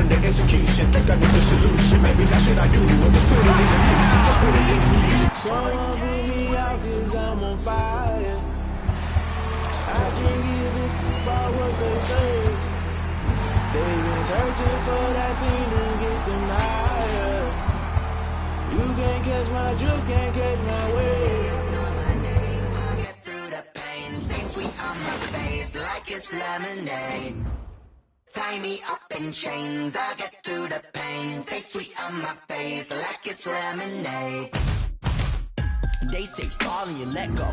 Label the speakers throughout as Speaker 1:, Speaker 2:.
Speaker 1: under execution. Think I know the solution. Maybe that's what I do. Or just put it in the music. Just put it in the music.
Speaker 2: Someone put me out 'cause I'm on fire. I can't give a fuck about what they say. They've been searching for that thing to get them higher. You can't catch my drift, can't catch my wave.
Speaker 3: I'll get through the pain. Taste sweet on my face like it's lemonade. Tie me up in chains, I'll get through the pain. Taste sweet on my face like it's lemonade.
Speaker 4: They say fall and you let go.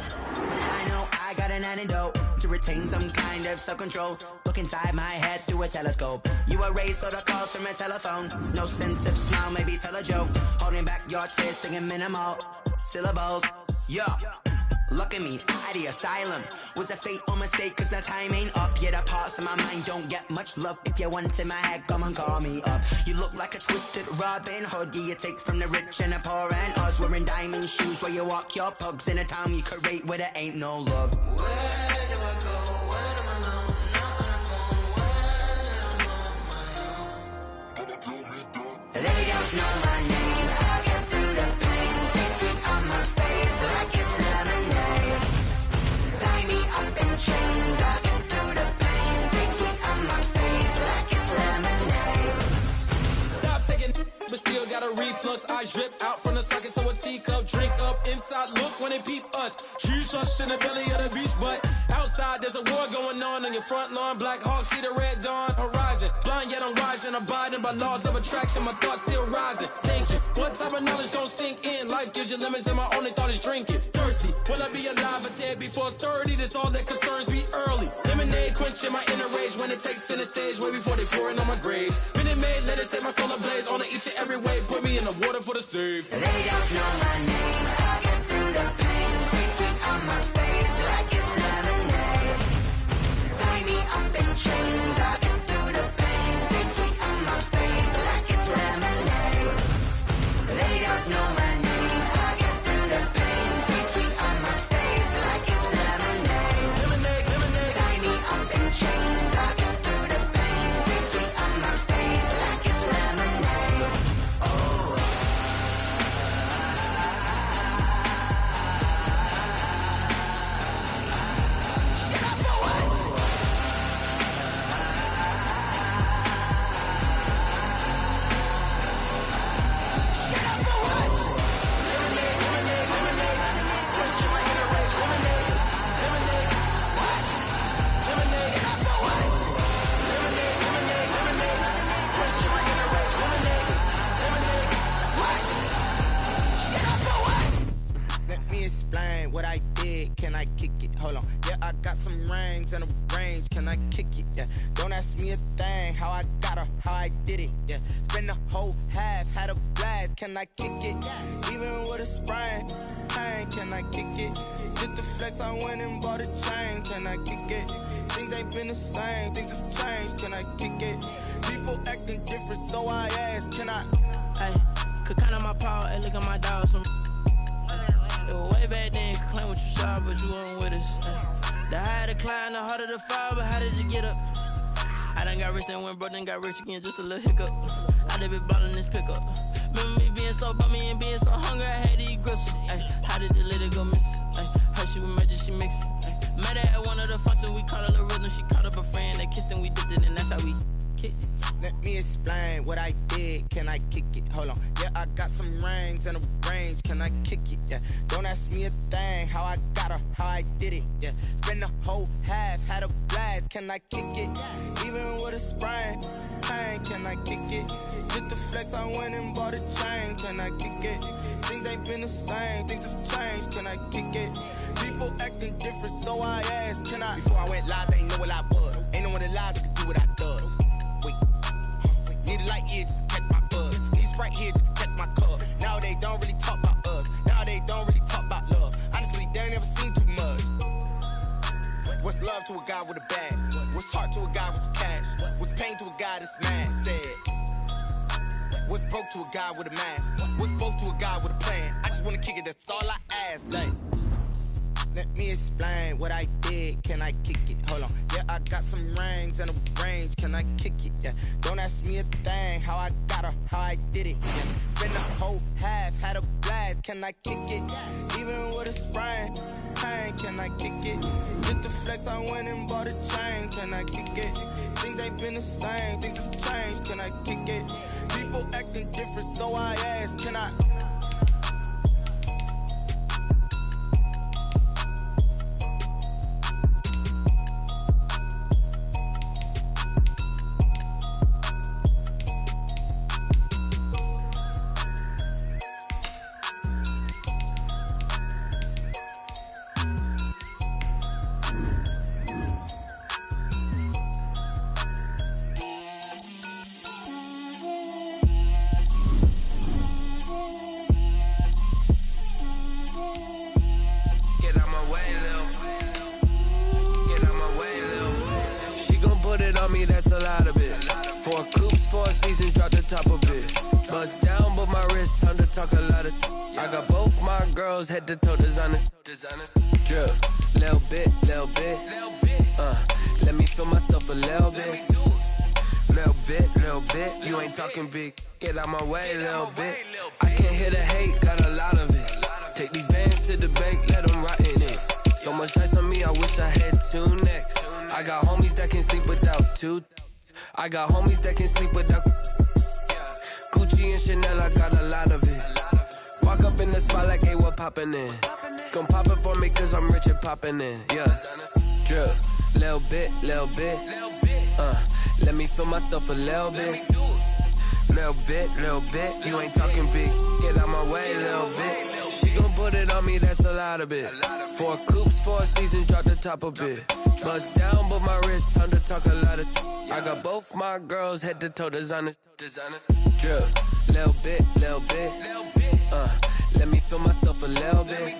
Speaker 4: I know I got an antidote to retain some kind of self-control. Look inside my head through a telescope. You erase all the calls from a telephone. No sense of smile, maybe tell a joke. Holding back your tears, singing minimal syllables. Yeah. Look at me, out of the asylum. Was a fate or mistake, cause the time ain't up. Yeah, the parts of my mind don't get much love. If you want in my head, come and call me up. You look like a twisted Robin Hood. Yeah, you take from the rich and the poor and us. Wearing diamond shoes where you walk your pugs. In a town you create where there ain't no love.
Speaker 3: Where do I go? When am I alone? Not on the phone. When I'm on my own. They don't know my name. I'll get through the pain. Taste sweet on my face like it's lemonade. Tie me up in chains. I'll get through the pain. Taste sweet on my face like it's lemonade.
Speaker 2: Stop taking but still got a reflux. I drip out from the socket to a teacup. Drink up inside, look when they peep us. Choose us in the belly of the beast, but outside there's a war going on your front lawn. Black Hawk, see the red dawn horizon. Blind yet I'm rising, abiding by laws of attraction. My thoughts still rising, thinking. What type of knowledge don't sink in? Life gives you limits and my only thought is drinking. Thirsty, will I be alive or dead before 30? That's all that concerns me early. Lemonade quenching my inner rage when it takes center stage way before they pour it on my grave. Minute Maid, let it set my soul ablaze on each and every way. Put me in the water for the save.
Speaker 3: They don't know my name. I'll get through the pain. Taste sweet on my face like it's lemonade. Tie me up in chains. I'll get through the pain. Taste sweet on my face like it's lemonade. They don't know my name. I'll get through the pain. Taste sweet on my face like it's lemonade.
Speaker 2: Lemonade, lemonade.
Speaker 3: Tie me up in chains. I'll get through the pain. Taste sweet on my face like it's lemonade.
Speaker 4: Let me explain what I did. Can I kick it? Hold on. Yeah, I got some rings and a range. Can I kick it? Yeah. Don't ask me a thing. How I got her, how I did it. Yeah. Spend the whole half, had a blast. Can I kick it? Even with a sprain. Pain, can I kick it? Just the flex, I went and bought a chain. Can I kick it? Things ain't been the same. Things have changed. Can I kick it? People acting different, so I ask. Can I?
Speaker 5: Hey, could count on my power, hey, look at my dogs from it was way back then, could claim what you saw, but you weren't with us. Hey, the higher the climb, the harder the fall, but how did you get up? I done got rich and went broke, then got rich again, just a little hiccup. I done been ballin' this pickup. Remember me being so bummy and being so hungry, I had to eat gristle. Hey, how did the lady go miss? Hey, her she was magic, she mixed. Hey, met her at one of the functions, we caught her the rhythm, she caught up a friend, they kissed and we dipped it, and that's how we kicked it.
Speaker 4: Let me explain what I did. Can I kick it? Hold on. Yeah, I got some rings and a range. Can I kick it? Yeah. Don't ask me a thing. How I got her, how I did it. Yeah. Spend the whole half, had a blast. Can I kick it? Even with a sprain. Pain, can I kick it? Just the flex, I went and bought a chain. Can I kick it? Things ain't been the same. Things have changed. Can I kick it? People acting different, so I asked. Can I? Before I went live, they ain't know what I was. Ain't no one alive that could do what I does. Wait. Need a light here just to catch my buzz. Need Sprite here just to catch my cup. Now they don't really talk about us. Now they don't really talk about love. Honestly, they ain't never seen too much. What's love to a guy with a bag? What's heart to a guy with some cash? What's pain to a guy that's mad? Said. What's broke to a guy with a mask? What's broke to a guy with a plan? I just wanna kick it, that's all I ask. Like, Let me explain what I did. Can I kick it? Hold on. Yeah, I got some rings and a range. Can I kick it? Yeah. Don't ask me a thing. How I got her, how I did it. Yeah. Spend the whole half, had a blast. Can I kick it? Even with a sprain. Pain, can I kick it? Just the flex, I went and bought a chain. Can I kick it? Things ain't been the same. Things have changed. Can I kick it? People acting different, so I ask. Can I?
Speaker 2: That's a lot of it. 4 coops, 4 seasons, drop the top of it. Bust down, but my wrist, time to talk a lot of. I got both my girls head to toe designer. Drip, little bit. Let me feel myself a little bit. Little bit. You ain't talking big. Get out my way, little bit. I can't hear the hate, got a lot of it. Take these bands to the bank, let them rot in it. So much ice on me, I wish I had 2 necks. I got homies that can sleep without 2. I got homies that can sleep without Gucci and Chanel, I got a lot of it. Walk up in the spot like, hey, what poppin' in? Gon' pop it for me cause I'm rich and poppin' in. Yeah, drip, little bit. Let me feel myself a little bit. Little bit. You ain't talking big. Get out my way, little bit. She gon' put it on me, that's a lot of it. 4 coops, 4 seasons, drop the top of it. Bust down, but my wrist, time to talk a lot of. I got both my girls head to toe designer. Drip, little bit. Let me feel myself a little bit.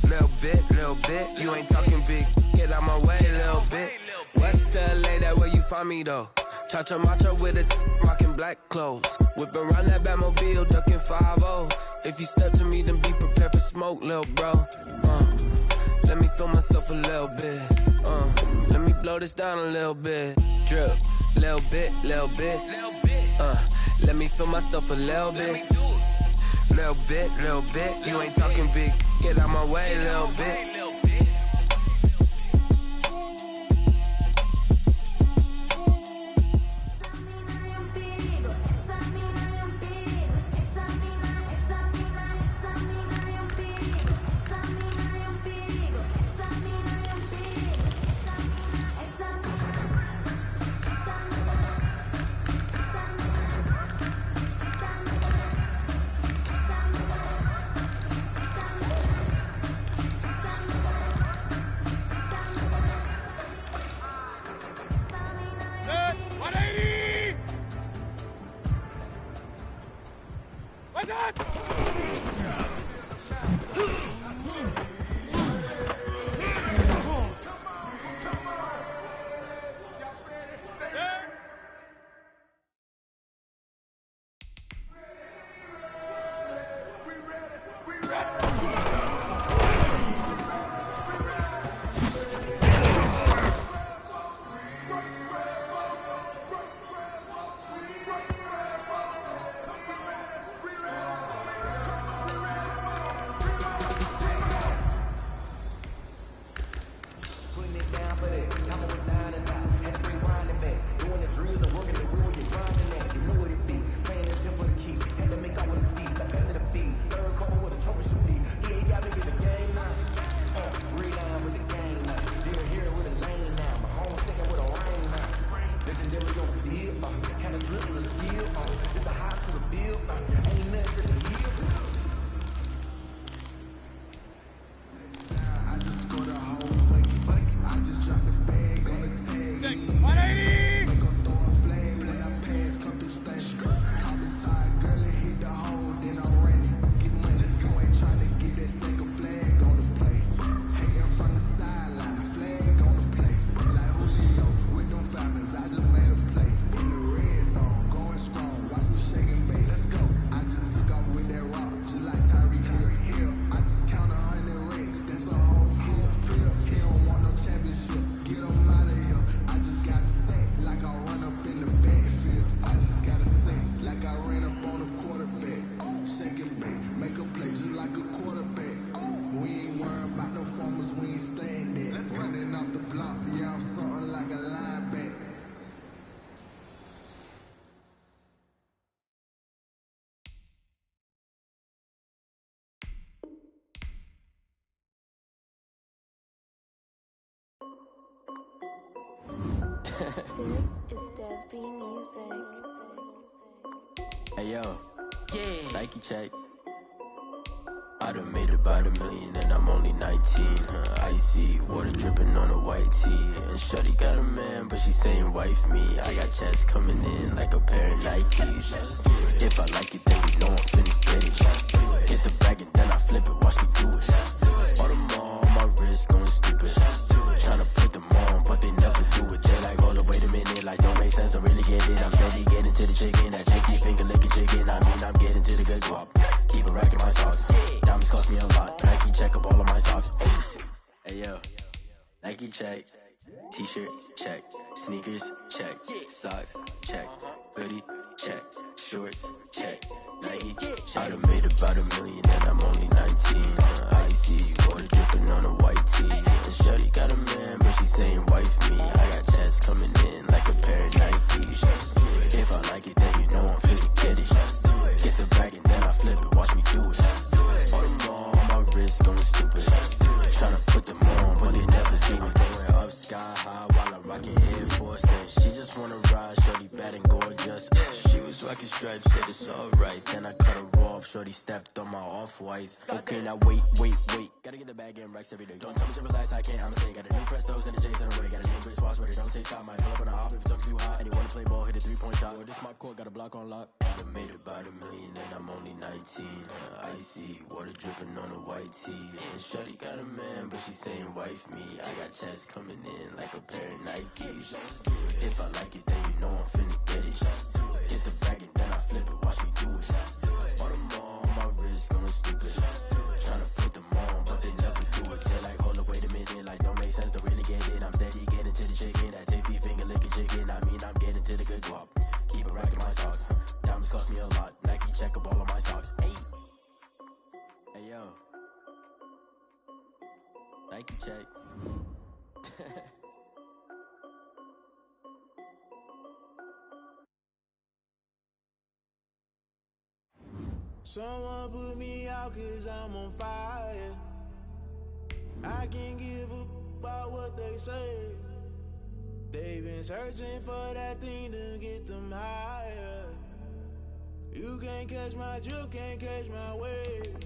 Speaker 2: Little bit. You ain't talking big. Get out my way, little bit. West LA, that where you find me though. Cha-cha matcha with a rockin' black clothes. Whip around that Batmobile, ducking 5-0. If you step to me, then be prepared for smoke, little bro. Let me feel myself a little bit. Let me blow this down a little bit. Drip, little bit. Let me feel myself a little bit. Little bit. You ain't talking big. Get out my way, little bit.
Speaker 6: This is Dev B Music.
Speaker 7: Hey yo, yeah. Nike check. I done made about $1 million and I'm only 19. Icy water dripping on a white tee. And shorty got a man, but she saying wife me. I got checks coming in like a pair of Nikes. If I like it, then you know I'm finna get it. Get the bag and then I flip it, watch me do it. All them on my wrist going stupid. Tryna put them on, but they never do it. They like, hold up, wait a minute, like don't make sense, don't really get it. I'm steady getting to the chicken, that chicky finger licking chicken. I mean, I'm getting to the good guap. Keep a rack in my socks. Diamonds cost me a lot. Nike check up all of my socks. Hey yo, Nike check. T-shirt check. Sneakers check. Socks check. Hoodie check. Shorts check. Nike I done made about $1 million and I'm only 19. Icy water dripping on a white tee. And shorty got a man, but she saying wife me. I got checks coming in like a pair of Nikes. If I like it, then you know I'm finna get it. Get the bag and then I flip it, watch me do it. All them on my wrist going stupid. Tryna put them on, but they never do it. Going up sky high while I'm rocking Air Force. And she just wanna ride, shorty bad and gorgeous. She was rocking stripes, said it's alright. Then I cut her off, shorty stepped on my off-whites. Okay, now wait. Gotta get the bag and racks every day. Don't tell me to relax, I can't, I'ma say. Got a new Prestos and the J's in the way. Got a new Chris Watch, but it don't take time. Might pull up on a hop if it talks too hot. And you wanna play ball, hit a 3-point shot. Or this my court, got a block on lock. I done made about $1 million and I'm only 19. Icy water dripping on a white tee. And shorty got a man, but she saying wife me. I got checks coming in like a pair of Nikes. If I like it, then you know I'm finna get it. Get the bag and then I flip it, watch me do it. All them on my wrist going stupid. Tryna put them on, but they never do it. They're like, hold up, wait a minute, like don't make sense, don't really get it. I'm steady getting to the chicken, that tasty finger licking chicken. I mean, I'm getting to the good guap. Keep a rack in my socks. Diamonds cost me a lot. Nike check up all of my socks. Hey yo, Nike check.
Speaker 8: Someone put me out cause I'm on fire. I can't give a about what they say. They've been searching for that thing to get them higher. You can't catch my drift, can't catch my wave.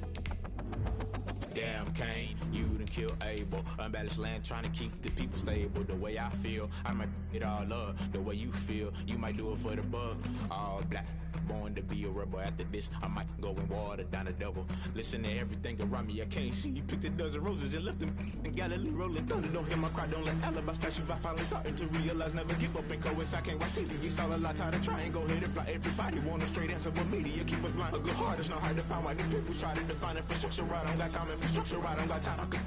Speaker 9: Damn Kane, you done kill Abel. Unbalanced land trying to keep the people stable. The way I feel, I might it all up. The way you feel, you might do it for the bug. All black, born to be a rebel. After this, I might go and water down the devil. Listen to everything around me, I can't see. Picked a dozen roses and left them in Galilee rolling thunder. Don't hear my cry, don't let alibis pass you. I finally starting to realize, never give up and coincide. Can't watch TV, it's all a lot. Tired of trying, go ahead and fly. Everybody want a straight answer, but media keep us blind. A good heart is not hard to find. Why the people try to define infrastructure right? I don't got time, infrastructure right, I don't got time. I could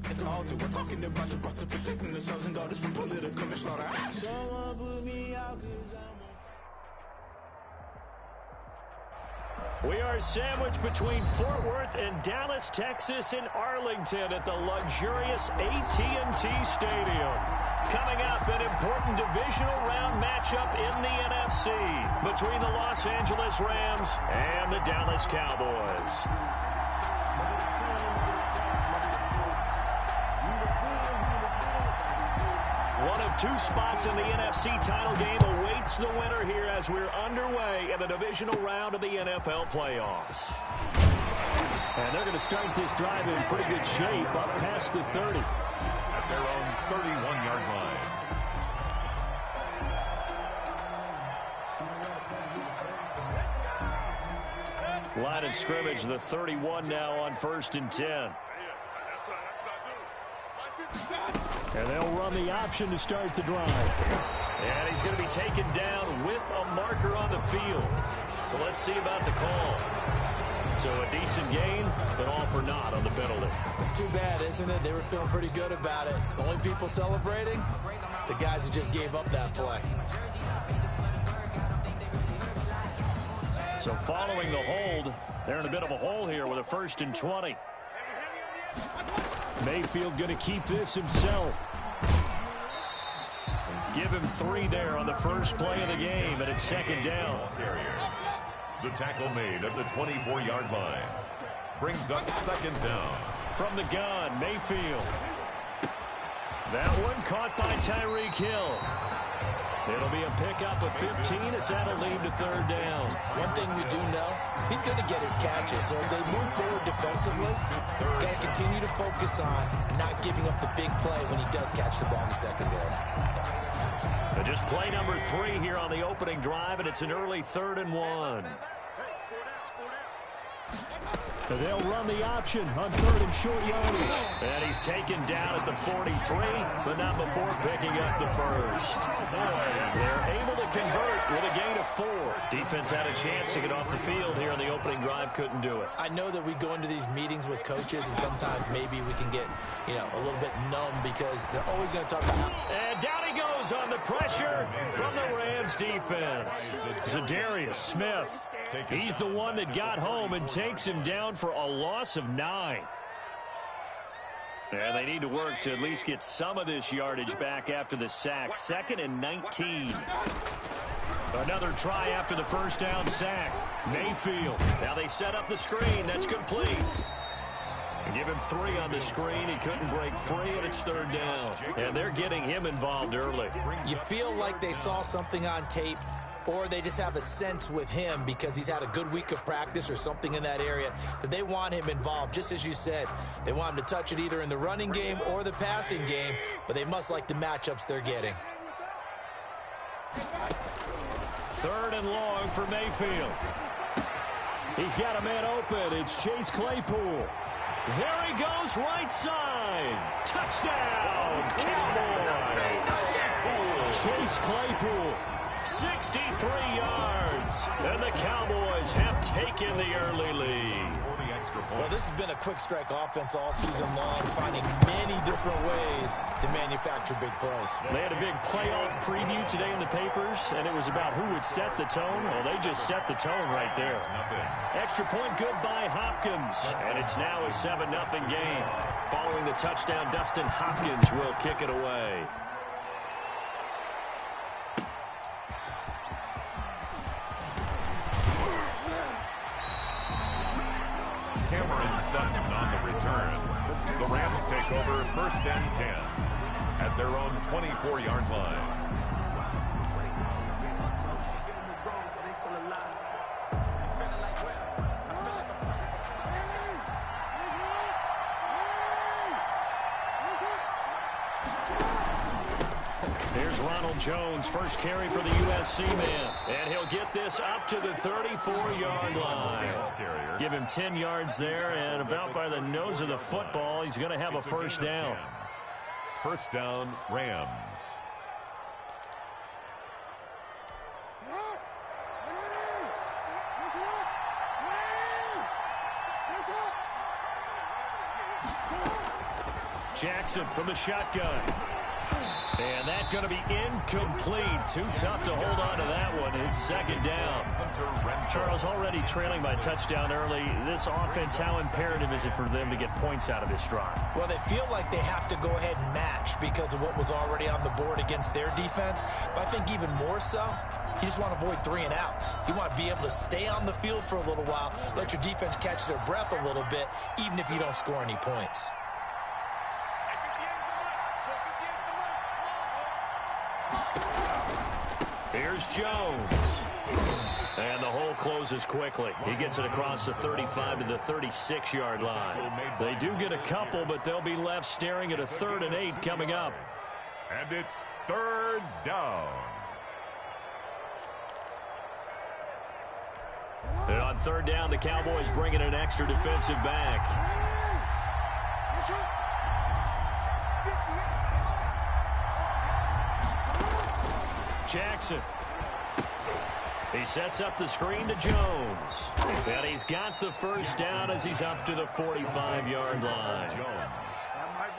Speaker 9: at the altar, we're talking about you, brought to protecting the sons and daughters from political manslaughter.
Speaker 8: Someone put me out cause I'm on
Speaker 10: We are sandwiched between Fort Worth and Dallas, Texas, and Arlington at the luxurious AT&T Stadium. Coming up, an important divisional round matchup in the NFC between the Los Angeles Rams and the Dallas Cowboys. One of two spots in the NFC title game awaits the winner here as we're underway in the divisional round of the NFL playoffs. And they're going to start this drive in pretty good shape up past the 30.
Speaker 11: At their own 31-yard line.
Speaker 10: Line of scrimmage, the 31 now on 1st and 10. And they'll run the option to start the drive. And he's going to be taken down with a marker on the field. So let's see about the call. So a decent gain, but all for naught on the penalty.
Speaker 2: It's too bad, isn't it? They were feeling pretty good about it. The only people celebrating, the guys who just gave up that play.
Speaker 10: So following the hold, they're in a bit of a hole here with a 1st and 20. Mayfield going to keep this himself. Give him 3 there on the first play of the game, and it's 2nd down.
Speaker 11: The tackle made at the 24-yard line. Brings up 2nd down.
Speaker 10: From the gun, Mayfield. That one caught by Tyreek Hill. It'll be a pickup of 15 as that'll lead to third down.
Speaker 2: One thing we do know, he's going to get his catches. So as they move forward defensively, got to continue to focus on not giving up the big play when he does catch the ball in the secondary.
Speaker 10: So just play number 3 here on the opening drive, and it's an early 3rd and 1.
Speaker 12: They'll run the option on 3rd and short yardage.
Speaker 10: And he's taken down at the 43, but not before picking up the first. They're able to convert with a gain of 4. Defense had a chance to get off the field here on the opening drive, couldn't do it.
Speaker 2: I know that we go into these meetings with coaches, and sometimes maybe we can get, a little bit numb because they're always going to talk about
Speaker 10: And down he goes on the pressure from the Rams defense. Zadarius Smith. He's the one that got home and takes him down for a loss of 9. And they need to work to at least get some of this yardage back after the sack. 2nd and 19. Another try after the first down sack. Mayfield. Now they set up the screen. That's complete. Give him 3 on the screen. He couldn't break free, and it's 3rd down. And they're getting him involved early.
Speaker 2: You feel like they saw something on tape, or they just have a sense with him because he's had a good week of practice or something in that area that they want him involved. Just as you said, they want him to touch it either in the running game or the passing game, but they must like the matchups they're getting.
Speaker 10: 3rd and long for Mayfield.
Speaker 12: He's got a man open. It's Chase Claypool.
Speaker 10: There he goes, right side. Touchdown, Cowboys.
Speaker 12: Chase Claypool.
Speaker 10: 63 yards, and the Cowboys have taken the early lead.
Speaker 2: Well, this has been a quick strike offense all season long, finding many different ways to manufacture big plays.
Speaker 10: They had a big playoff preview today in the papers, and it was about who would set the tone. Well, they just set the tone right there. Extra point good by Hopkins, and it's now a 7-0 game. Following the touchdown, Dustin Hopkins will kick it away.
Speaker 11: Sutton on the return. The Rams take over 1st and 10 at their own 24-yard line.
Speaker 10: Here's Ronald Jones, first carry for the USC man. And he'll get this up to the 34-yard line. Give him 10 yards there, and about by the nose of the football, he's going to have a first down.
Speaker 11: First down, Rams.
Speaker 10: Jackson from the shotgun. And that's going to be incomplete. Too tough to hold on to that one. It's 2nd down. Charles, already trailing by touchdown early. This offense, how imperative is it for them to get points out of this drive?
Speaker 2: Well, they feel like they have to go ahead and match because of what was already on the board against their defense. But I think even more so, you just want to avoid 3 and outs. You want to be able to stay on the field for a little while, let your defense catch their breath a little bit, even if you don't score any points.
Speaker 10: Here's Jones. And the hole closes quickly. He gets it across the 35 to the 36-yard line. They do get a couple, but they'll be left staring at a 3rd and 8 coming up.
Speaker 11: And it's 3rd down.
Speaker 10: And on 3rd down, the Cowboys bring in an extra defensive back. Jackson. He sets up the screen to Jones. And he's got the first down as he's up to the 45-yard line.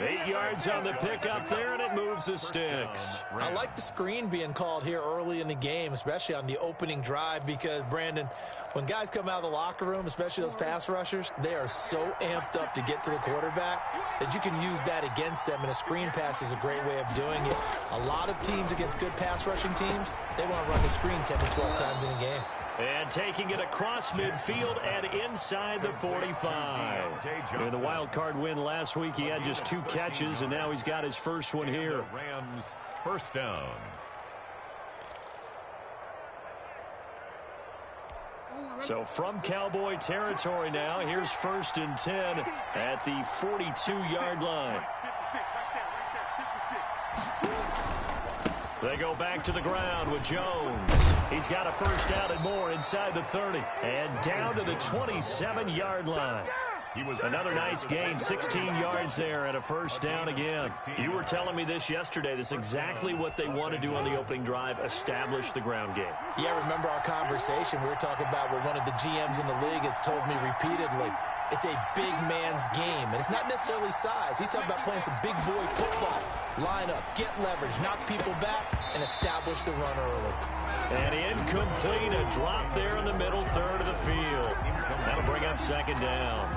Speaker 10: 8 yards on the pickup there, and it moves the sticks.
Speaker 2: I like the screen being called here early in the game, especially on the opening drive, because, Brandon, when guys come out of the locker room, especially those pass rushers, they are so amped up to get to the quarterback that you can use that against them, and a screen pass is a great way of doing it. A lot of teams against good pass rushing teams, they want to run the screen 10 to 12 times in a game.
Speaker 10: And taking it across midfield and inside the 45. In the wild card win last week, he had just 2 catches, and now he's got his first one here.
Speaker 11: Rams first down.
Speaker 10: So from Cowboy territory now, here's 1st and 10 at the 42-yard line. They go back to the ground with Jones. He's got a first down and more inside the 30. And down to the 27-yard line. Another nice gain, 16 yards there and a first down again. You were telling me this yesterday. This is exactly what they want to do on the opening drive, establish the ground game.
Speaker 13: Yeah, remember our conversation. We were talking about what one of the GMs in the league has told me repeatedly. It's a big man's game, and it's not necessarily size. He's talking about playing some big boy football. Line up, get leverage, knock people back, and establish the run early.
Speaker 10: And incomplete, a drop there in the middle third of the field. That'll bring up second down.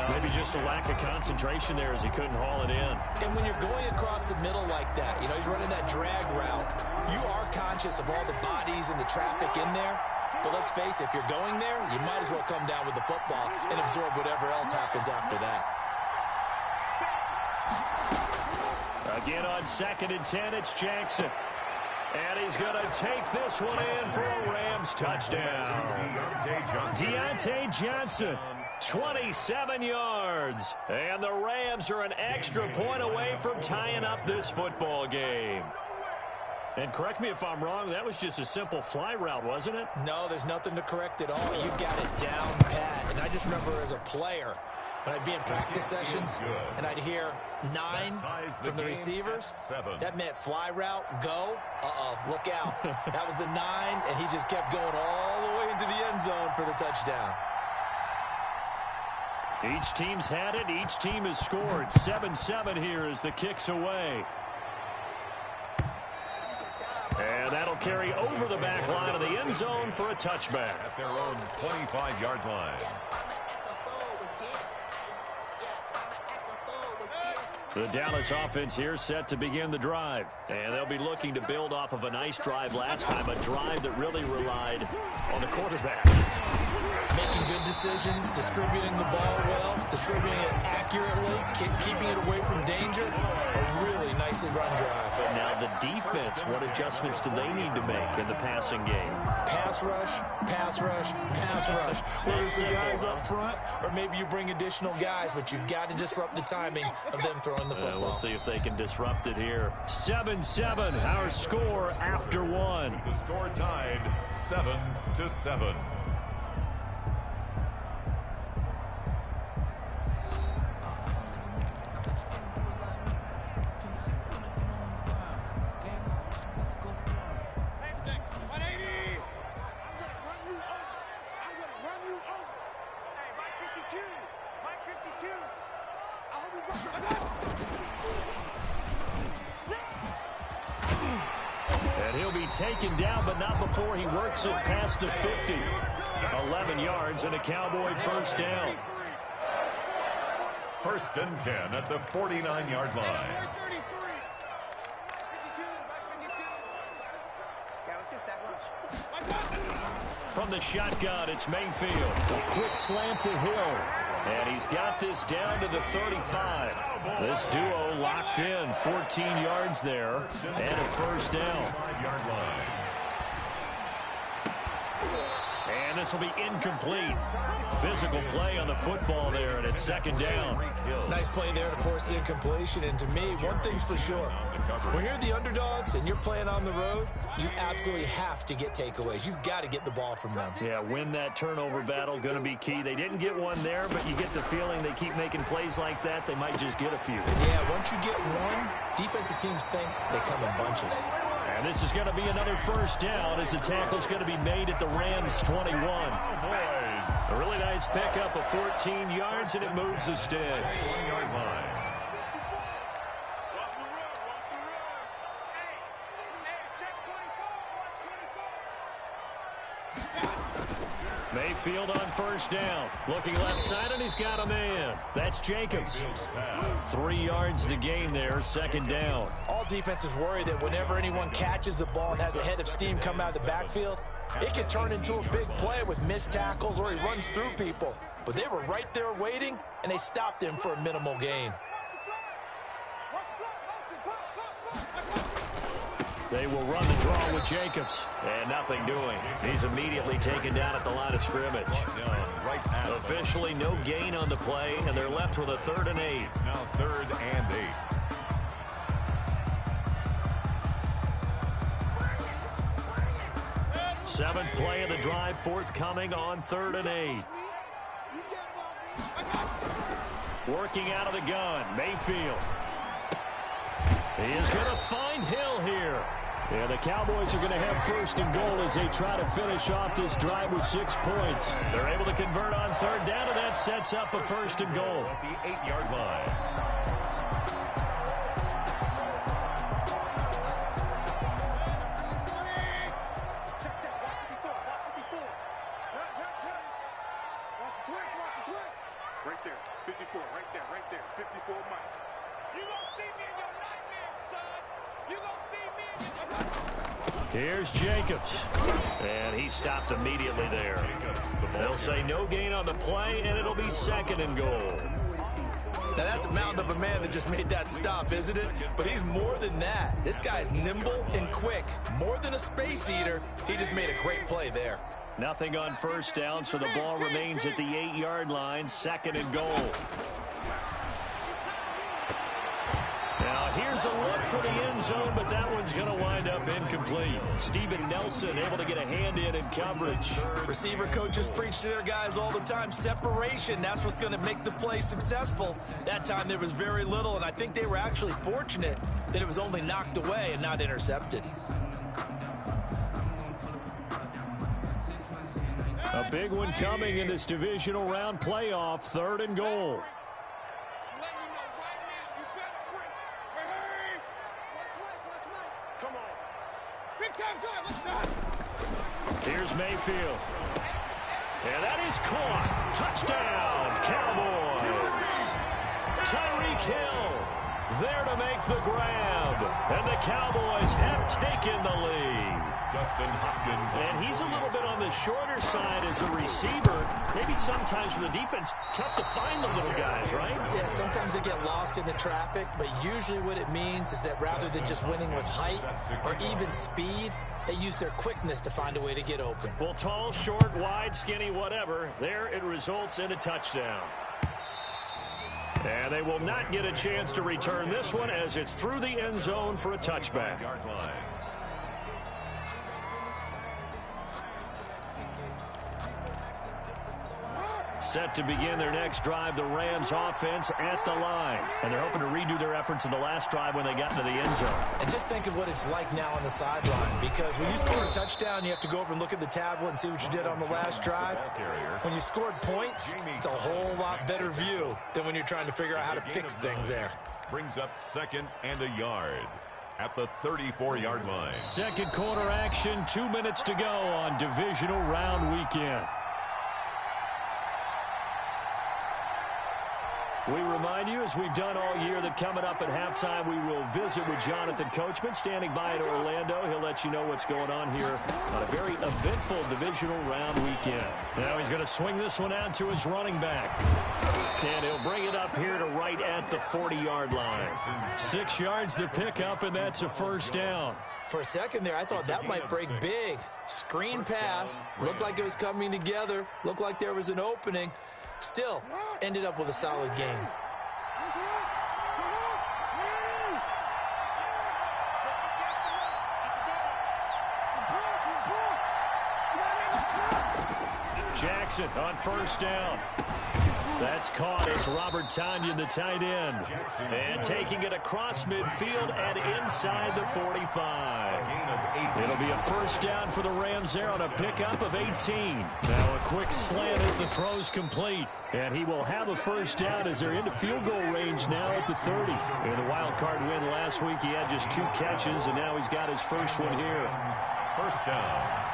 Speaker 10: Maybe just a lack of concentration there as he couldn't haul it in.
Speaker 13: And when you're going across the middle like that, you know, he's running that drag route, you are conscious of all the bodies and the traffic in there. But let's face it, if you're going there, you might as well come down with the football and absorb whatever else happens after that.
Speaker 10: Again on 2nd and 10, it's Jackson. And he's going to take this one in for a Rams touchdown. Deontay Johnson, 27 yards. And the Rams are an extra point away from tying up this football game. And correct me if I'm wrong, that was just a simple fly route, wasn't it?
Speaker 13: No, there's nothing to correct at all. You got it down pat. And I just remember as a player, when I'd be in practice sessions and I'd hear 9 from the receivers, that meant fly route, go, look out. That was the 9, and he just kept going all the way into the end zone for the touchdown.
Speaker 10: Each team's had it. Each team has scored. 7-7 here as the kick's away. And that'll carry over the back line of the end zone for a touchback.
Speaker 11: At their own 25-yard line.
Speaker 10: The Dallas offense here set to begin the drive. And they'll be looking to build off of a nice drive last time, a drive that really relied on the quarterback.
Speaker 13: Making good decisions, distributing the ball well, distributing it accurately, keeping it away from danger. A really nicely run drive.
Speaker 10: But now the defense, what adjustments do they need to make in the passing game?
Speaker 13: Pass rush, pass rush, pass rush. Whether it's the guys up front or maybe you bring additional guys, but you've got to disrupt the timing of them throwing the football.
Speaker 10: We'll see if they can disrupt it here. 7-7, our score after one.
Speaker 11: The score tied 7-7.
Speaker 10: And he'll be taken down, but not before he works it past the 50. 11 yards and a Cowboy first down.
Speaker 11: 1st and 10 at the 49-yard line.
Speaker 10: From the shotgun, it's Mayfield. A quick slant to Hill. And he's got this down to the 35. This duo locked in, 14 yards there, and a first down. And this will be incomplete. Physical play on the football there, and it's 2nd down.
Speaker 13: Nice play there to force the incompletion. And to me, one thing's for sure. When you're the underdogs and you're playing on the road, you absolutely have to get takeaways. You've got to get the ball from them.
Speaker 10: Yeah, win that turnover battle, going to be key. They didn't get one there, but you get the feeling they keep making plays like that, they might just get a few.
Speaker 13: Yeah, once you get one, defensive teams think they come in bunches.
Speaker 10: And this is going to be another first down as the tackle's going to be made at the Rams' 21. A really nice pickup of 14 yards, and it moves the sticks.
Speaker 11: 1-yard line.
Speaker 10: Mayfield on first down. Looking left side, and he's got a man. That's Jacobs. 3 yards the gain there, 2nd down.
Speaker 13: All defenses worry that whenever anyone catches the ball and has a head of steam come out of the backfield, it could turn into a big play with missed tackles or he runs through people. But they were right there waiting, and they stopped him for a minimal gain.
Speaker 10: They will run the draw with Jacobs. And nothing doing. He's immediately taken down at the line of scrimmage. Officially no gain on the play, and they're left with a 3rd and 8.
Speaker 11: Now 3rd and 8.
Speaker 10: Seventh play of the drive, forthcoming on 3rd and 8. Working out of the gun, Mayfield. He is going to find Hill here. Yeah, the Cowboys are going to have 1st and goal as they try to finish off this drive with 6 points. They're able to convert on 3rd down, and that sets up a 1st and goal.
Speaker 11: At the 8-yard line.
Speaker 14: Right there, 54, right there, 54 Mike. You gonna see me in your nightmare, son. You gonna see me in your nightmare.
Speaker 10: Here's Jacobs. And he stopped immediately there. They'll say no gain on the play, and it'll be 2nd and goal.
Speaker 13: Now, that's a mountain of a man that just made that stop, isn't it? But he's more than that. This guy's nimble and quick. More than a space eater, he just made a great play there.
Speaker 10: Nothing on 1st down, so the ball remains at the 8-yard line, 2nd and goal. Now, here's a look for the end zone, but that one's going to wind up incomplete. Steven Nelson able to get a hand in coverage.
Speaker 13: Receiver coaches preach to their guys all the time. Separation, that's what's going to make the play successful. That time there was very little, and I think they were actually fortunate that it was only knocked away and not intercepted.
Speaker 10: A big one coming in this divisional round playoff, 3rd and goal. Here's Mayfield. And that is caught. Touchdown, Cowboys. Tyreek Hill there to make the grab. And the Cowboys have taken the lead.
Speaker 11: Justin Hopkins.
Speaker 10: And he's a little bit on the shorter side as a receiver. Maybe sometimes for the defense, tough to find the little guys, right?
Speaker 13: Yeah, sometimes they get lost in the traffic, but usually what it means is that rather than just winning with height or even speed, they use their quickness to find a way to get open.
Speaker 10: Well, tall, short, wide, skinny, whatever, there it results in a touchdown. And they will not get a chance to return this one as it's through the end zone for a touchback. Set to begin their next drive, the Rams offense at the line. And they're hoping to redo their efforts in the last drive when they got into the end zone.
Speaker 13: And just think of what it's like now on the sideline, because when you score a touchdown, you have to go over and look at the tablet and see what you did on the last drive. When you scored points, it's a whole lot better view than when you're trying to figure out how to fix things there.
Speaker 11: Brings up 2nd and a yard at the 34-yard line.
Speaker 10: Second quarter action, 2 minutes to go on divisional round weekend. We remind you, as we've done all year, that coming up at halftime, we will visit with Jonathan Coachman, standing by in Orlando. He'll let you know what's going on here on a very eventful divisional round weekend. Now he's going to swing this one out to his running back. And he'll bring it up here to right at the 40-yard line. 6 yards the pickup, and that's a 1st down.
Speaker 13: For a second there, I thought that might break big. Screen pass. Looked like it was coming together. Looked like there was an opening. Still, ended up with a solid game.
Speaker 10: Jackson on 1st down. That's caught. It's Robert Tonyan, the tight end. And taking it across midfield and inside the 45. It'll be a 1st down for the Rams there on a pickup of 18. Now a quick slant as the throw's complete. And he will have a 1st down as they're into field goal range now at the 30. In the wild card win last week, he had just 2 catches, and now he's got his first one here.
Speaker 11: 1st down.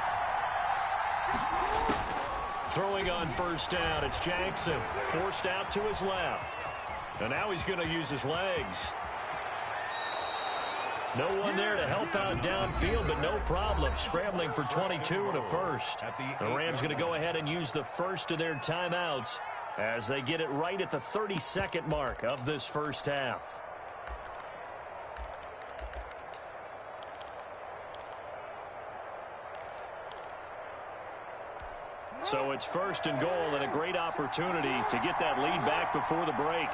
Speaker 10: Throwing on 1st down, it's Jackson. Forced out to his left. And now he's going to use his legs. No one there to help out downfield, but no problem. Scrambling for 22 and a 1st. The Rams going to go ahead and use the first of their timeouts as they get it right at the 32nd mark of this 1st half. So it's 1st and goal and a great opportunity to get that lead back before the break.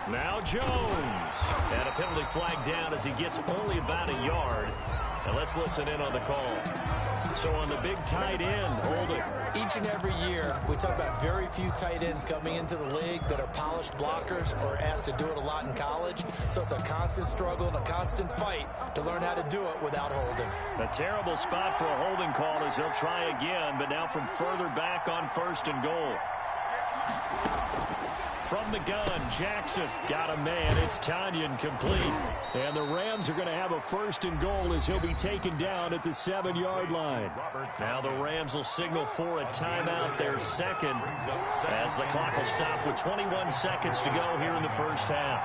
Speaker 10: Now Jones. And a penalty flag down as he gets only about a yard. And let's listen in on the call. So on the big tight end, hold it.
Speaker 13: Each and every year, we talk about very few tight ends coming into the league that are polished blockers or asked to do it a lot in college. So it's a constant struggle and a constant fight to learn how to do it without holding.
Speaker 10: A terrible spot for a holding call as they'll try again, but now from further back on 1st and goal. From the gun, Jackson got a man. It's Tanyan complete. And the Rams are going to have a 1st and goal as he'll be taken down at the 7-yard line. Now the Rams will signal for a timeout, their second, as the clock will stop with 21 seconds to go here in the first half.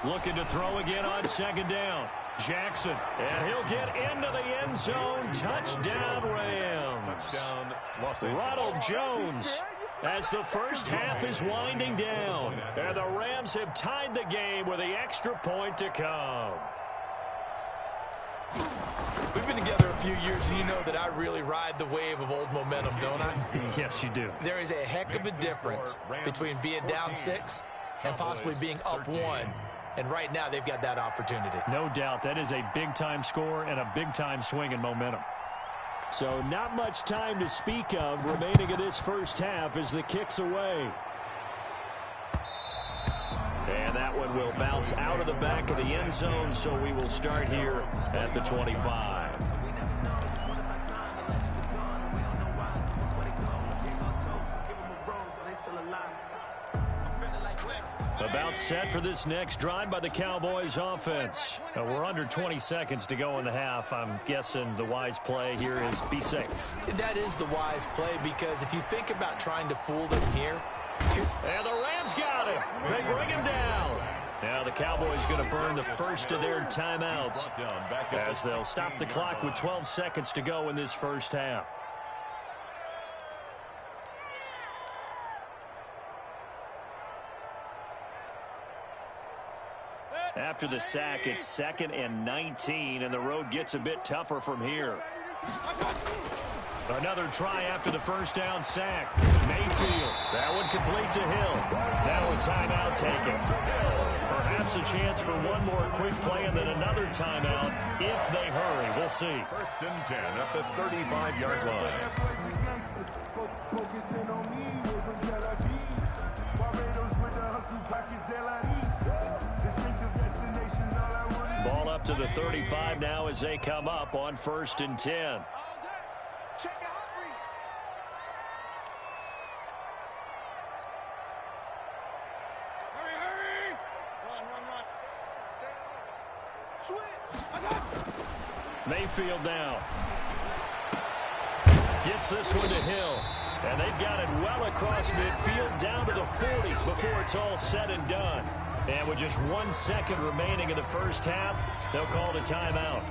Speaker 10: Looking to throw again on 2nd down. Jackson, and he'll get into the end zone. Touchdown, Rams.
Speaker 11: Touchdown, Los Angeles.
Speaker 10: Ronald Jones, as the first half is winding down. And the Rams have tied the game with the extra point to come.
Speaker 13: We've been together a few years, and you know that I really ride the wave of old momentum, don't I?
Speaker 10: Yes, you do.
Speaker 13: There is a heck of a difference between being down 6 and possibly being up 1. And right now, they've got that opportunity.
Speaker 10: No doubt. That is a big-time score and a big-time swing in momentum. So not much time to speak of remaining in this first half as the kick's away. And that one will bounce out of the back of the end zone, so we will start here at the 25. About set for this next drive by the Cowboys offense. We're under 20 seconds to go in the half. I'm guessing the wise play here is be safe.
Speaker 13: That is the wise play, because if you think about trying to fool them here.
Speaker 10: And the Rams got him. They bring him down. Now the Cowboys going to burn the first of their timeouts as they'll stop the clock with 12 seconds to go in this first half. After the sack, it's 2nd and 19, and the road gets a bit tougher from here. Another try after the first down sack. Mayfield, that one complete to Hill. Now a timeout taken. Perhaps a chance for one more quick play and then another timeout if they hurry. We'll see.
Speaker 11: 1st and 10 at the 35-yard line.
Speaker 10: Ball up to the 35 now as they come up on 1st and 10. Mayfield now. Gets this one to Hill. And they've got it well across midfield down to the 40 before it's all said and done. And with just 1 second remaining in the first half, they'll call the timeout.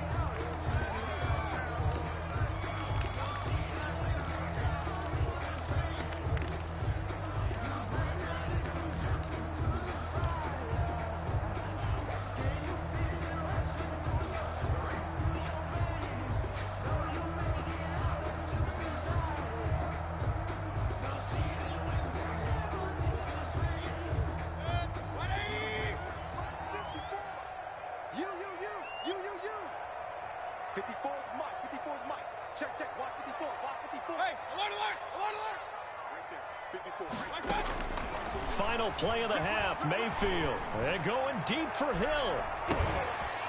Speaker 10: Final play of the half, Mayfield. And going deep for Hill.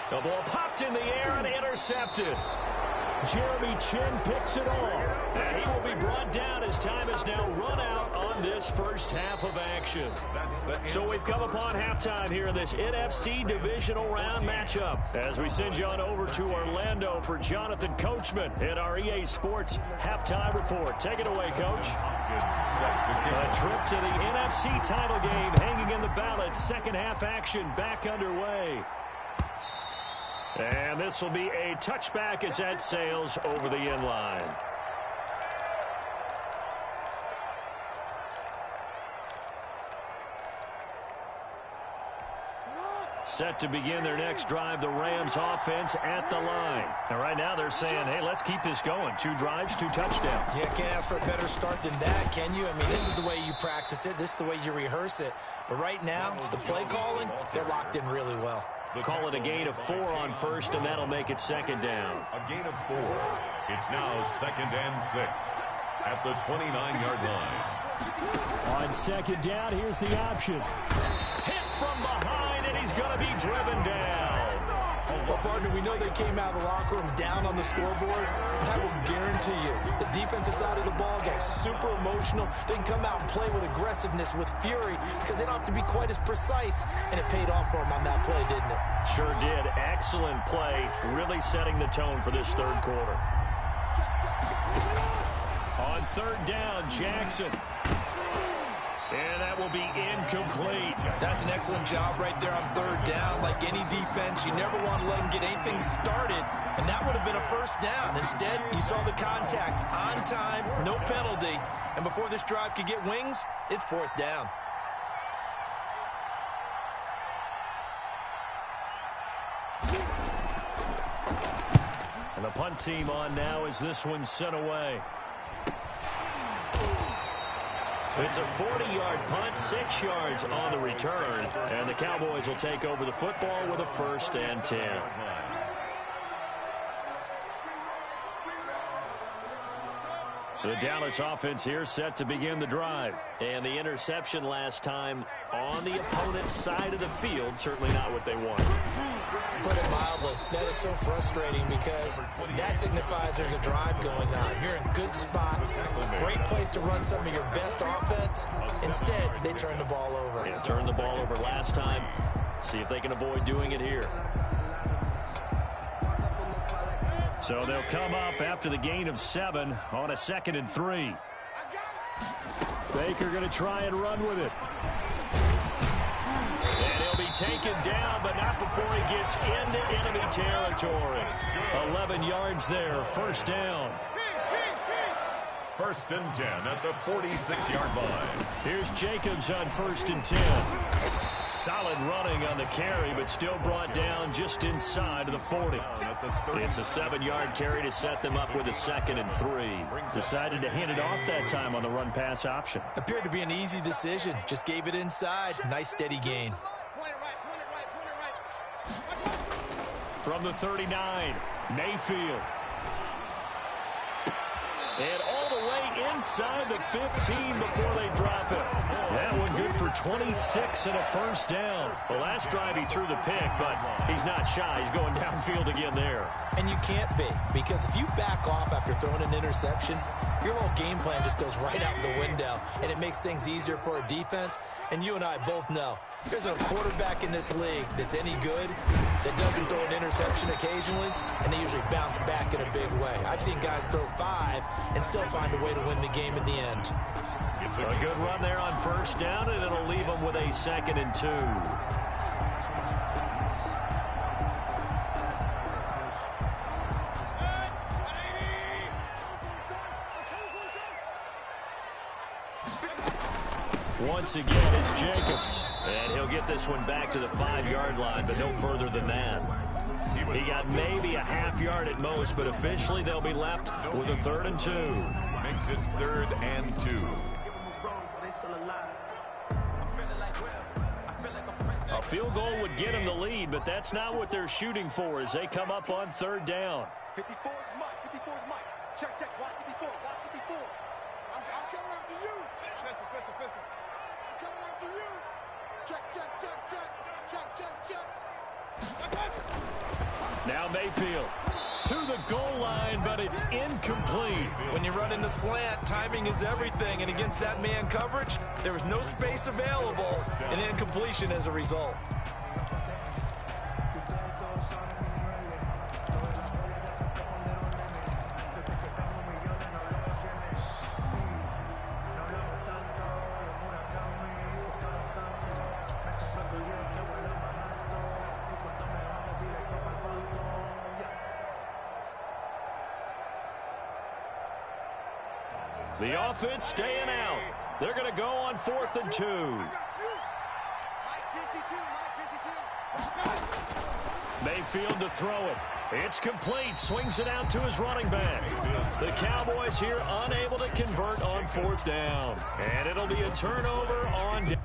Speaker 10: The ball popped in the air and intercepted. Jeremy Chin picks it off. And he will be brought down as time has now run out on this first half of action. So we've come upon halftime here in this NFC Divisional Round matchup. As we send you on over to Orlando for Jonathan Coachman in our EA Sports Halftime Report. Take it away, Coach. A trip to the NFC title game hanging in the balance. Second half action back underway. And this will be a touchback as that sails over the end line. Set to begin their next drive, the Rams offense at the line. And right now they're saying, hey, let's keep this going. 2 drives, 2 touchdowns.
Speaker 13: Yeah, can't ask for a better start than that, can you? I mean, this is the way you practice it. This is the way you rehearse it. But right now, the play calling, they're locked in really well.
Speaker 10: Call it a gain of 4 on first, and that'll make it second down.
Speaker 11: A gain of 4. It's now 2nd and 6 at the 29-yard line.
Speaker 12: On second down, here's the option.
Speaker 10: Hit from behind, and he's going to be driven down.
Speaker 13: Well, partner, we know they came out of the locker room down on the scoreboard. I will guarantee you, the defensive side of the ball gets super emotional. They can come out and play with aggressiveness, with fury, because they don't have to be quite as precise, and it paid off for them on that play, didn't it?
Speaker 10: Sure did. Excellent play, really setting the tone for this third quarter. On third down, Jackson. And that will be incomplete.
Speaker 13: That's an excellent job right there on third down. Like any defense, you never want to let them get anything started, and that would have been a first down. Instead, you saw the contact on time, no penalty, and before this drive could get wings, it's 4th down.
Speaker 10: And the punt team on now as this one's sent away. It's a 40-yard punt, 6 yards on the return, and the Cowboys will take over the football with a 1st and 10. The Dallas offense here set to begin the drive. And the interception last time on the opponent's side of the field, certainly not what they wanted.
Speaker 13: Put it mildly, that is so frustrating because that signifies there's a drive going on. You're in good spot, great place to run some of your best offense. Instead, they turn the ball over.
Speaker 10: Yeah, turned the ball over last time. See if they can avoid doing it here. So they'll come up after the gain of 7 on a 2nd and 3.
Speaker 12: Baker going to try and run with it.
Speaker 10: And he'll be taken down, but not before he gets into enemy territory. 11 yards there, 1st down.
Speaker 11: 1st and 10 at the 46-yard line.
Speaker 10: Here's Jacobs on 1st and 10. Solid running on the carry, but still brought down just inside of the 40. It's a 7-yard carry to set them up with a 2nd and 3. Decided to hand it off that time on the run-pass option.
Speaker 13: Appeared to be an easy decision. Just gave it inside. Nice steady gain.
Speaker 10: From the 39, Mayfield. And all the way inside the 15 before they drop it. That one good for 26 and a 1st down. The last drive he threw the pick, but he's not shy. He's going downfield again there.
Speaker 13: And you can't be, because if you back off after throwing an interception, your whole game plan just goes right out the window, and it makes things easier for a defense. And you and I both know there's a quarterback in this league that's any good that doesn't throw an interception occasionally, and they usually bounce back in a big way. I've seen guys throw 5 and still find a way to win the game in the end.
Speaker 10: A good run there on 1st down, and it'll leave them with a 2nd and 2. Once again, it's Jacobs. And he'll get this one back to the 5-yard line, but no further than that. He got maybe a half yard at most, but officially they'll be left with a 3rd and 2.
Speaker 11: Makes it 3rd and 2.
Speaker 10: A field goal would get them the lead, but that's not what they're shooting for as they come up on 3rd down.
Speaker 14: 54 is Mike. 54 is Mike. Check, check. Watch 54. Watch 54. I'm coming after you. Pistol. I'm coming after you. Check, check, check, check. Check, check, check.
Speaker 10: Now Mayfield to the goal line, but it's incomplete.
Speaker 13: When you run into slant, timing is everything, and against that man coverage, there was no space available, and incompletion as a result.
Speaker 10: The offense staying out. They're going to go on 4th and 2. Mayfield to throw it. It's complete. Swings it out to his running back. The Cowboys here unable to convert on 4th down. And it'll be a turnover on down.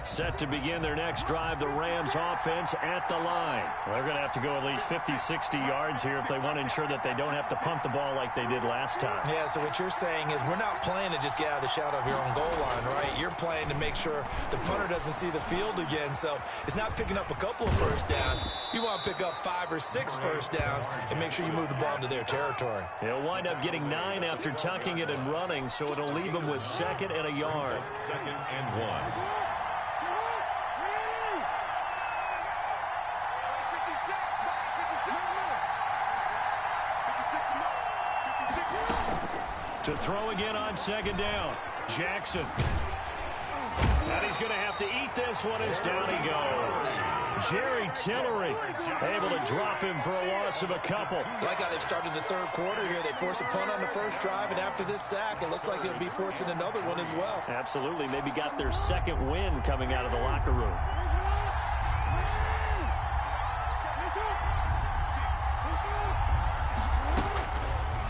Speaker 10: Set to begin their next drive, the Rams offense at the line. Well, they're going to have to go at least 50, 60 yards here if they want to ensure that they don't have to punt the ball like they did last time.
Speaker 13: Yeah, so what you're saying is we're not playing to just get out of the shadow of your own goal line, right? You're playing to make sure the punter doesn't see the field again. So it's not picking up a couple of first downs. You want to pick up 5 or 6 first downs and make sure you move the ball into their territory.
Speaker 10: They'll wind up getting 9 after tucking it and running, so it'll leave them with 2nd and a yard.
Speaker 11: 2nd and 1.
Speaker 10: To throw again on 2nd down. Jackson. And he's going to have to eat this one as down he goes. Jerry Tillery able to drop him for a loss of a couple.
Speaker 13: Like how they've started the 3rd quarter here. They force a punt on the first drive, and after this sack, it looks like they'll be forcing another one as well.
Speaker 10: Absolutely. Maybe got their 2nd win coming out of the locker room.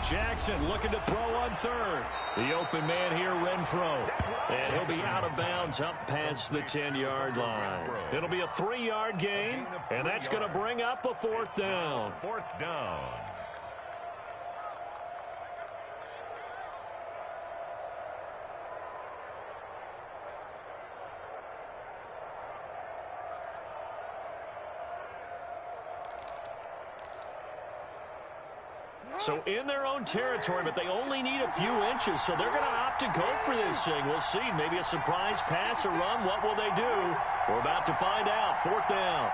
Speaker 10: Jackson looking to throw on 3rd. The open man here, Renfro. And he'll be out of bounds up past the 10-yard line. It'll be a 3-yard gain, and that's going to bring up a 4th down.
Speaker 11: 4th down.
Speaker 10: So in their own territory, but they only need a few inches, so they're going to opt to go for this thing. We'll see. Maybe a surprise pass or run. What will they do? We're about to find out. 4th down.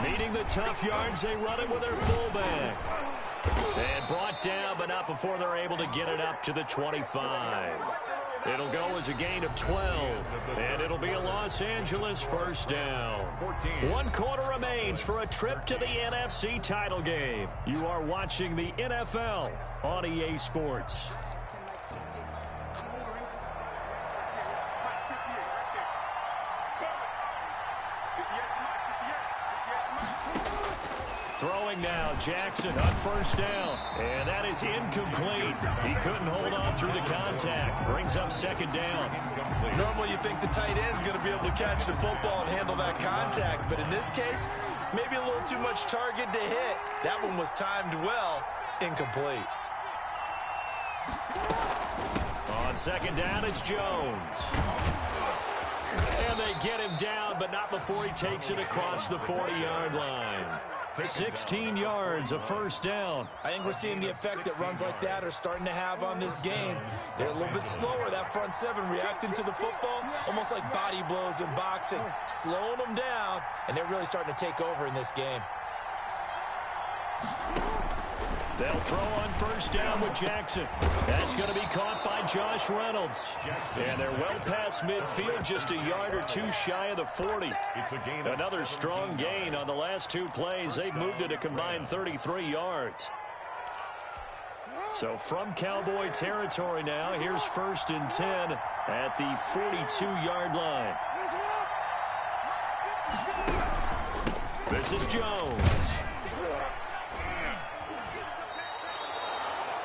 Speaker 10: Needing the tough yards, they run it with their fullback. And brought down, but not before they're able to get it up to the 25. It'll go as a gain of 12, and it'll be a Los Angeles 1st down. 1 quarter remains for a trip to the NFC title game. You are watching the NFL on EA Sports. Throwing now, Jackson on 1st down, and that is incomplete. He couldn't hold on through the contact. Brings up 2nd down.
Speaker 13: Normally you think the tight end's going to be able to catch the football and handle that contact, but in this case, maybe a little too much target to hit. That one was timed well, incomplete.
Speaker 10: On 2nd down, it's Jones. And they get him down, but not before he takes it across the 40-yard line. 16 yards, a 1st down.
Speaker 13: I think we're seeing the effect that runs like that are starting to have on this game. They're a little bit slower, that front 7, reacting to the football, almost like body blows in boxing, slowing them down, and they're really starting to take over in this game.
Speaker 10: They'll throw on 1st down with Jackson. That's going to be caught by Josh Reynolds. And they're well past midfield, just a yard or 2 shy of the 40. Another strong gain on the last 2 plays. They've moved it a combined 33 yards. So from Cowboy territory now, here's 1st and 10 at the 42-yard line. This is Jones.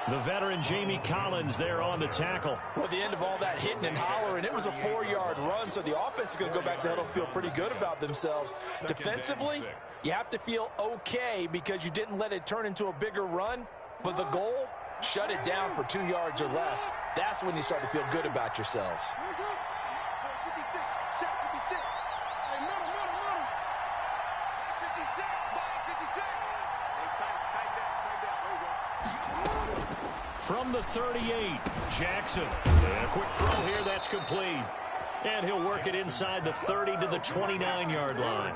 Speaker 10: The veteran Jamie Collins there on the tackle.
Speaker 13: Well, at the end of all that hitting and hollering, it was a 4-yard run, so the offense is going to go back to huddle, feel pretty good about themselves. Defensively, you have to feel okay because you didn't let it turn into a bigger run, but the goal, shut it down for 2 yards or less. That's when you start to feel good about yourselves.
Speaker 10: From the 38, Jackson. And a quick throw here, that's complete. And he'll work it inside the 30 to the 29-yard line.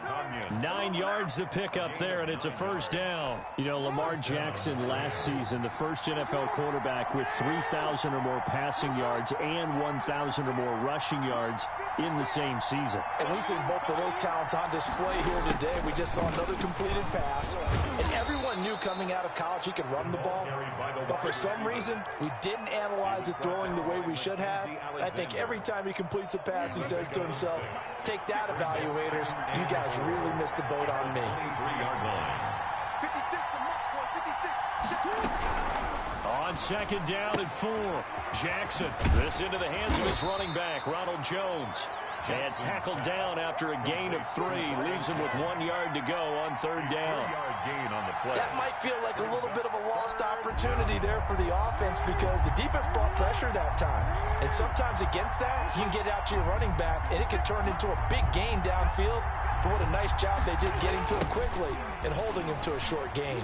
Speaker 10: 9 yards to pick up there, and it's a first down.
Speaker 12: You know, Lamar Jackson last season, the first NFL quarterback with 3,000 or more passing yards and 1,000 or more rushing yards in the same season.
Speaker 13: And we see both of those talents on display here today. We just saw another completed pass. And everyone knew coming out of college he could run the ball. But for some reason, we didn't analyze it throwing the way we should have. I think every time he completes a pass, he says to himself, take that, evaluators. You guys really missed the boat on me.
Speaker 10: On second down and 4, Jackson. This into the hands of his running back, Ronald Jones. And tackled down after a gain of 3. Leaves him with 1 yard to go on third down.
Speaker 13: That might feel like a little bit of a lost opportunity there for the offense because the defense brought pressure that time. And sometimes against that, you can get out to your running back, and it can turn into a big gain downfield. But what a nice job they did getting to him quickly and holding him to a short gain.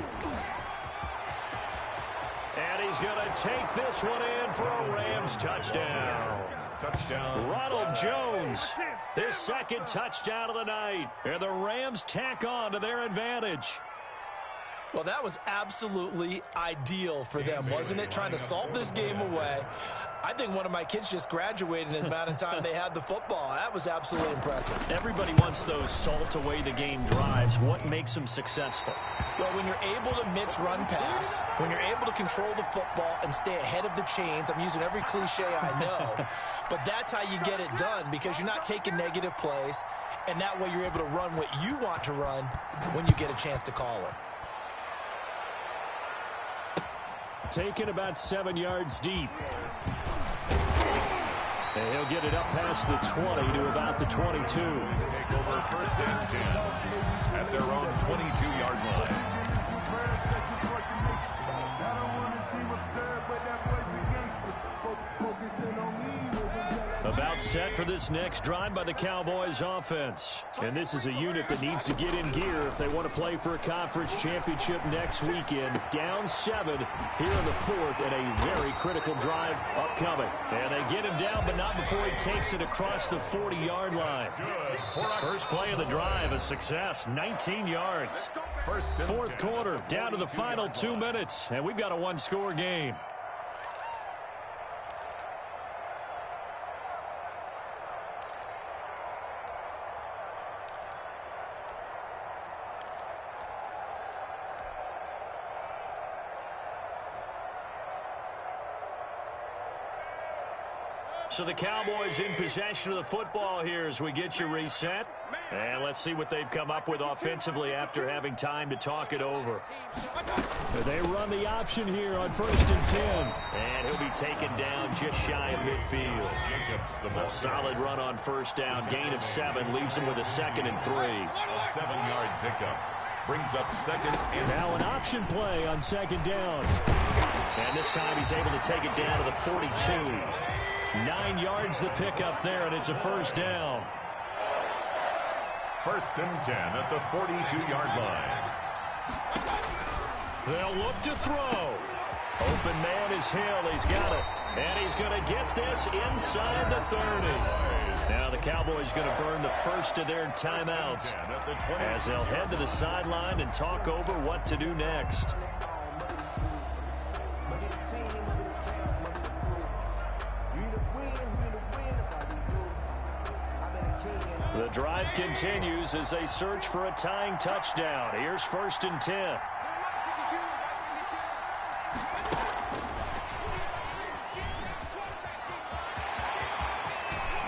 Speaker 10: And he's going to take this one in for a Rams touchdown. Ronald Jones, his second touchdown of the night. And the Rams tack on to their advantage.
Speaker 13: Well, that was absolutely ideal for them, wasn't it? Trying to salt this game away. I think one of my kids just graduated in the amount of time they had the football. That was absolutely impressive.
Speaker 10: Everybody wants those salt-away-the-game drives. What makes them successful?
Speaker 13: Well, when you're able to mix run-pass, when you're able to control the football and stay ahead of the chains, I'm using every cliche I know, but that's how you get it done because you're not taking negative plays, and that way you're able to run what you want to run when you get a chance to call it.
Speaker 12: Taken about 7 yards deep. And he'll get it up past the 20 to about the 22.
Speaker 11: Take over first and 10 at their own 22-yard line.
Speaker 10: About set for this next drive by the Cowboys offense. And this is a unit that needs to get in gear if they want to play for a conference championship next weekend. Down 7 here in the 4th and a very critical drive upcoming. And they get him down, but not before he takes it across the 40-yard line. First play of the drive, a success, 19 yards. Fourth quarter, down to the final 2 minutes, and we've got a one-score game. So the Cowboys in possession of the football here as we get you reset. And let's see what they've come up with offensively after having time to talk it over.
Speaker 12: They run the option here on 1st and 10.
Speaker 10: And he'll be taken down just shy of midfield. A solid run on first down. Gain of 7 leaves him with a 2nd and 3.
Speaker 11: A 7-yard pickup. Brings up 2nd and
Speaker 12: now an option play on 2nd down.
Speaker 10: And this time he's able to take it down to the 42. 9 yards to pick up there, and it's a first down.
Speaker 11: 1st and 10 at the 42-yard line.
Speaker 10: They'll look to throw. Open man is Hill. He's got it. And he's going to get this inside the 30. Now the Cowboys going to burn the first of their timeouts as they'll head to the sideline and talk over what to do next. The drive continues as they search for a tying touchdown. Here's 1st and 10.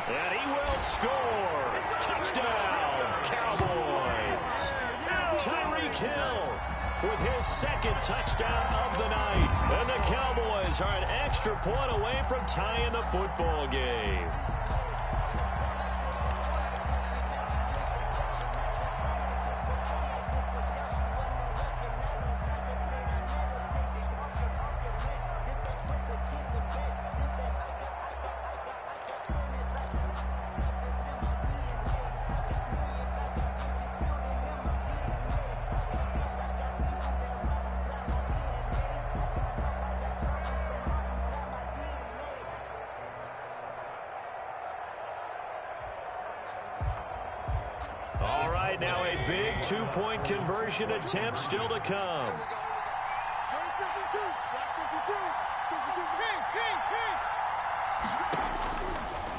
Speaker 10: And he will score. Touchdown, Cowboys. Tyreek Hill with his 2nd touchdown of the night. And the Cowboys are an extra point away from tying the football game. right now, a big two-point conversion attempt still to come.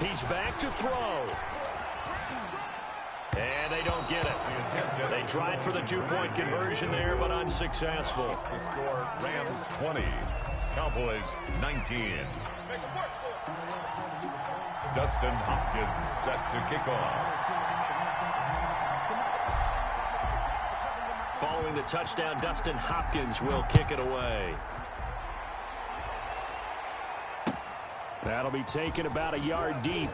Speaker 10: He's back to throw. And they don't get it. They tried for the two-point conversion there, but unsuccessful.
Speaker 11: The score, Rams 20, Cowboys 19. Dustin Hopkins set to kick off.
Speaker 10: Following the touchdown, Dustin Hopkins will kick it away. That'll be taken about a yard deep.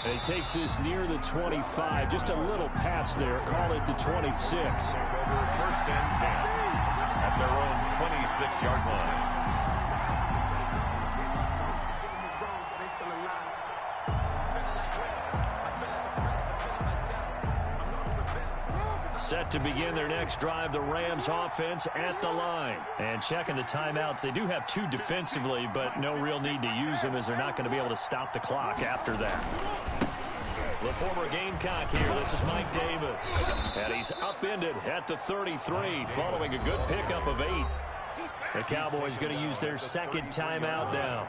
Speaker 10: And he takes this near the 25. Just a little pass there. Call it the 26.
Speaker 11: First and 10 at their own 26-yard line.
Speaker 10: Set to begin their next drive, the Rams offense at the line. And checking the timeouts, they do have two defensively, but no real need to use them as they're not going to be able to stop the clock after that. The former Gamecock here, this is Mike Davis. And he's upended at the 33 following a good pickup of 8. The Cowboys going to use their second timeout now,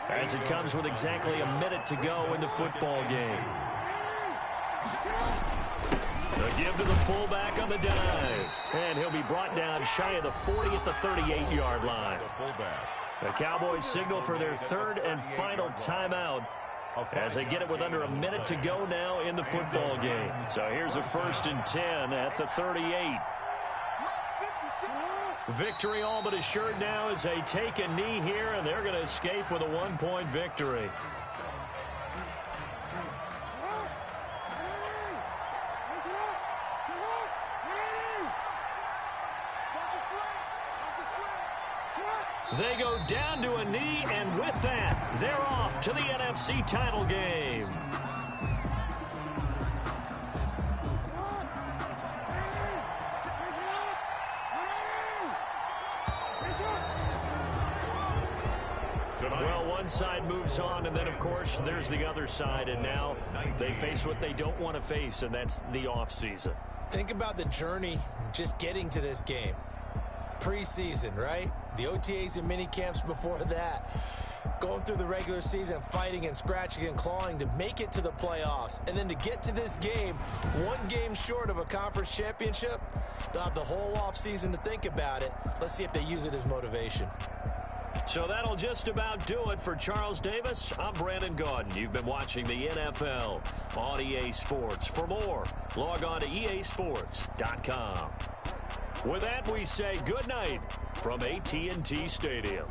Speaker 10: as it comes with exactly a minute to go in the football game. The give to the fullback on the dive. And he'll be brought down shy of the 40 at the 38-yard line. The Cowboys signal for their third and final timeout as they get it with under a minute to go now in the football game. So here's a 1st and 10 at the 38. Victory all but assured now as they take a knee here, and they're going to escape with a 1-point victory. They go down to a knee, and with that, they're off to the NFC title game. Well, one side moves on, and then, of course, there's the other side, and now they face what they don't want to face, and that's the offseason.
Speaker 13: Think about the journey just getting to this game. Preseason, right? The OTAs and mini camps before that. Going through the regular season, fighting and scratching and clawing to make it to the playoffs. And then to get to this game, one game short of a conference championship, they'll have the whole offseason to think about it. Let's see if they use it as motivation.
Speaker 10: So that'll just about do it for Charles Davis. I'm Brandon Gaudin. You've been watching the NFL on EA Sports. For more, log on to easports.com. With that, we say good night from AT&T Stadium.